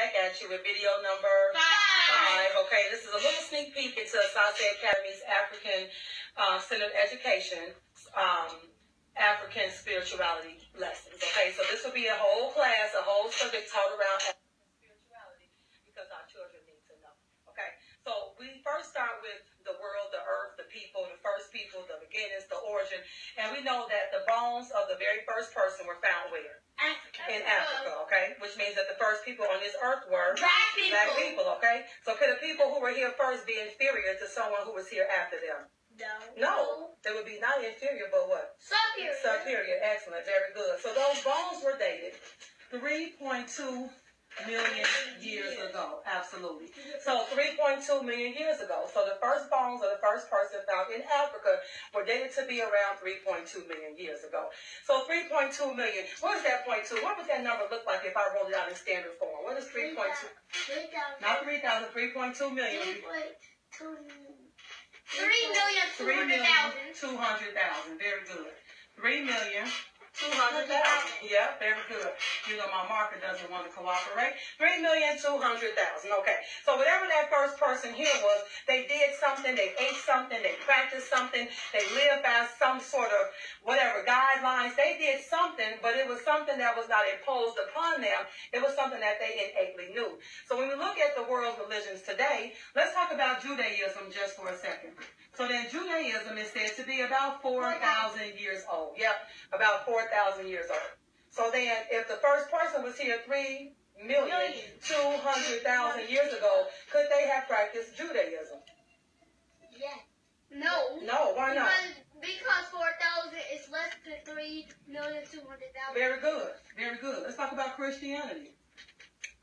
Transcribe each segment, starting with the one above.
back at you with video number 5. Okay, this is a little sneak peek into ASASE Academy's African-centered education, African spirituality lessons. Okay, so this will be a whole class, a whole subject taught around African spirituality because our children need to know. Okay, so we first start with the world, the earth, the people, the first people, the beginnings, the origin, and we know that the bones of the very first person were found where? In Africa, okay? Which means that the first people on this earth were black people, okay? So could the people who were here first be inferior to someone who was here after them? No. They would be not inferior, but what? Superior. Superior. Excellent. Very good. So those bones were dated 3.2 million years ago. Absolutely. So 3.2 million years ago. So the first bones of the first person found in Africa were dated to be around 3.2 million years ago. So 3.2 million. What is that 0.2? What would that number look like if I wrote it out in standard form? What is 3.2? 3,000. Not 3,000. 3.2 million. 3,200,000. Very good. 3,200,000. Yeah, very good. You know, my marker doesn't want to cooperate. 3,200,000. Okay. So whatever that first person here was, they did something, they ate something, they practiced something, they lived by some sort of whatever guidelines. They did something, but it was something that was not imposed upon them. It was something that they innately knew. So when we look at the world's religions today, let's talk about Judaism just for a second. So then Judaism is said to be about 4,000 years old. Yep, about 4,000 years old. So then if the first person was here 3,200,000 years ago, could they have practiced Judaism? Yes. No. No, why not? Because 4,000 is less than 3,200,000. Very good. Very good. Let's talk about Christianity.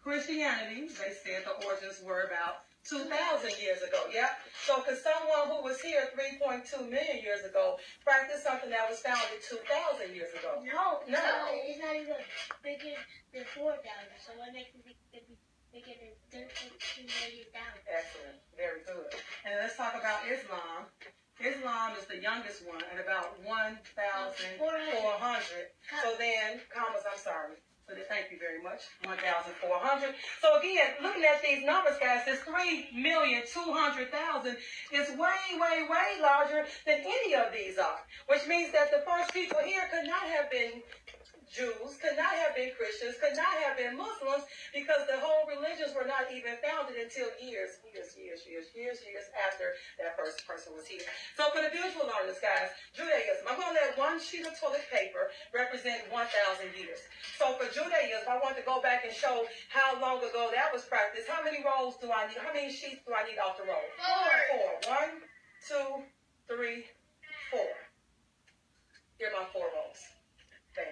Christianity, they said the origins were about 2,000 years ago. Yep. So could someone who was here 3.2 million years ago practice something that was founded 2,000 years ago? No. It's not even bigger than 4,000. So what makes it bigger than 13 million dollars? Excellent. Very good. And let's talk about Islam. Islam is the youngest one at about 1,400. So then, commas, I'm sorry. So thank you very much. 1,400. So again, looking at these numbers, guys, this 3,200,000 is way larger than any of these are. Which means that the first people here could not have been Jews, could not have been Christians, could not have been Muslims, because the whole religions were not even founded until years after that first person was here. So for the visual learners, guys, Judaism, I'm going to let one sheet of toilet paper represent 1,000 years. So for Judaism, I want to go back and show how long ago that was practiced. How many rolls do I need? How many sheets do I need off the roll? 4. 1, 2, 3, 4. Here are my 4 rolls. Bam.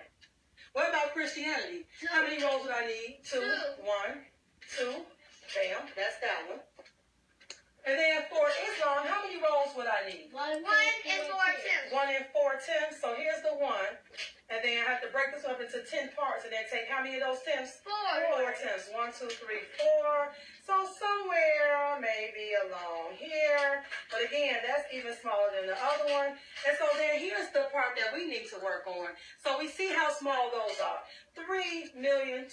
What about Christianity? How many rolls would I need? 2. 1, 2. Bam. That's that one. And then for Islam, how many rolls would I need? 1 and 4/10. 1 and 4/10. So here's the 1. And then I have to break this up into 10 parts and then take how many of those 10s? 4 tenths. 1, 2, 3, 4. So somewhere maybe along here. But again, that's even smaller than the other one. And so then here's the part that we need to work on. So we see how small those are. 3,200,000.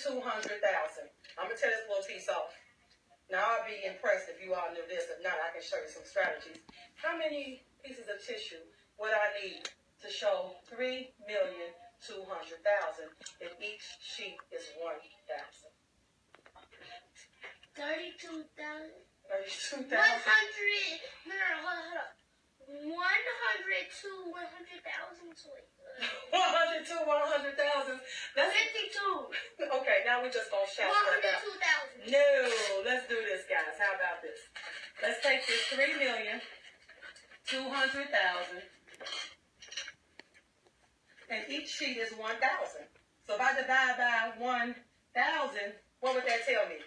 I'm going to tear this little piece off. Now, I'll be impressed if you all knew this. If not, I can show you some strategies. How many pieces of tissue would I need to show 3,200,000 if each sheet is 1,000? 32,000. 32,000. 100. No, hold up. 100 to 100,000. 100 to 100,000. That's 52. Okay, now we're just going to shout that out. 102,000. No, let's do this, guys. How about this? Let's take this 3,200,000. And each sheet is 1,000. So if I divide by 1,000, what would that tell me?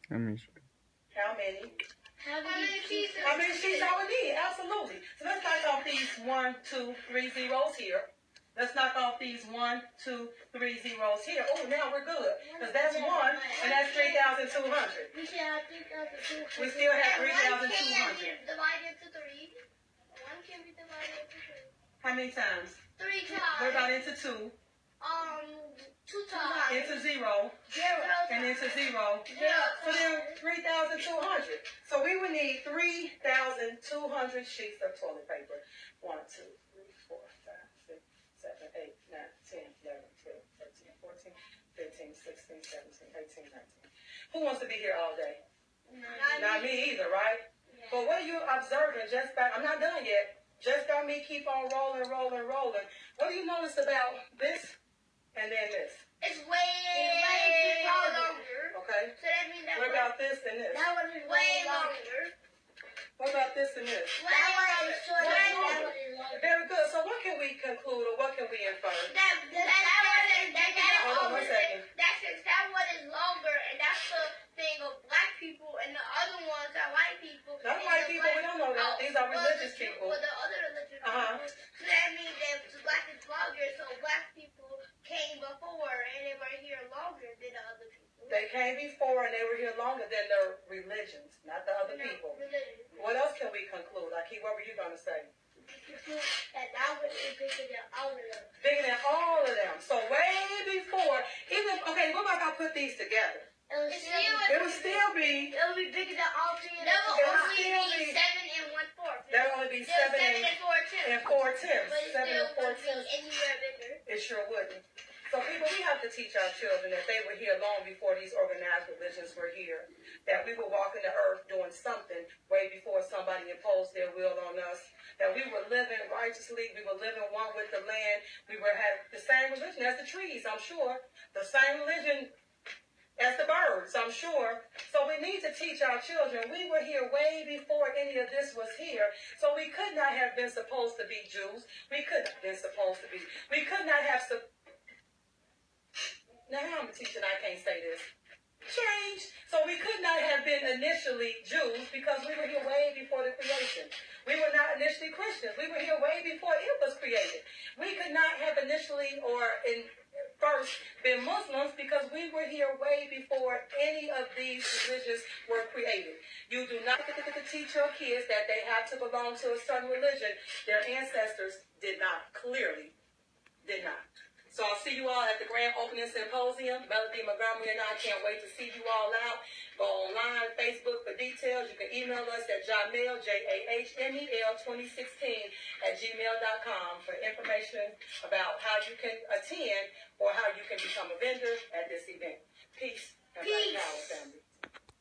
How many sheets? How many? How many sheets? How many sheets I would need? Absolutely. So let's knock off these 1, 2, 3 zeros here. Let's knock off these 1, 2, 3 zeros here. Oh, now we're good. Because that's 1, and that's 3,200. We still have 3,200. We still have 3,200. 1 can be divided into 3. 1 can be divided into 3. How many times? 3 times. What about into 2? 2 2 times. into 0, 0 and into 0. 0. So then 3,200. So we would need 3,200 sheets of toilet paper. 1, 2, 3, 4, 5, 6, 7, 8, 9, 10, 11, 12, 13, 14, 15, 16, 17, 18, 19. Who wants to be here all day? Not me either, right? Yeah. But what are you observing just by, I'm not done yet, just by me keep on rolling. What do you notice about this and then this? It's way longer. Okay. So that means that What about this and this? that one is way longer. What about this and this? That one is shorter. Way That longer. one is longer. Very good. So what can we conclude or what can we infer? That Hold on 1 second. That one is longer, and that's the thing of black people, and the other ones are white people. Not white people, we don't know that. These are religious people. Well, the other religious Uh-huh. people. So that means that black is longer, so black people came before, and they were here longer than the other people. They came before and they were here longer than their religions, not the other people. Religion. What else can we conclude? Aki, what were you going to say? That one is bigger than all of them. Bigger than all of them. So way before, even, okay, what about if I put these together? It would still be, It would be bigger than all 3 of them. It would still be 7 and 1/4. that would only be 7 and 4 tenths. and 4 tenths. But it 7 still and 4 would be tenths. anywhere bigger. It sure wouldn't. So people, we have to teach our children that they were here long before these organized religions were here. That we were walking the earth doing something way before somebody imposed their will on us. That we were living righteously. We were living one with the land. We were had the same religion as the trees, I'm sure. The same religion as the birds, I'm sure. So we need to teach our children. We were here way before any of this was here. So we could not have been supposed to be Jews. We couldn't have been supposed to be. We could not have. Now how I'm a teacher, I can't say this. Change. So we could not have been initially Jews because we were here way before the creation. We were not initially Christians. We were here way before it was created. We could not have initially or in first been Muslims because we were here way before any of these religions were created. You do not get to teach your kids that they have to belong to a certain religion. Their ancestors did not, clearly did not. So I'll see you all at the grand opening symposium. Melody Montgomery and I can't wait to see you all out. Go online, Facebook for details. You can email us at Jamel, JAHMEL 2016@gmail.com for information about how you can attend or how you can become a vendor at this event. Peace and power, family.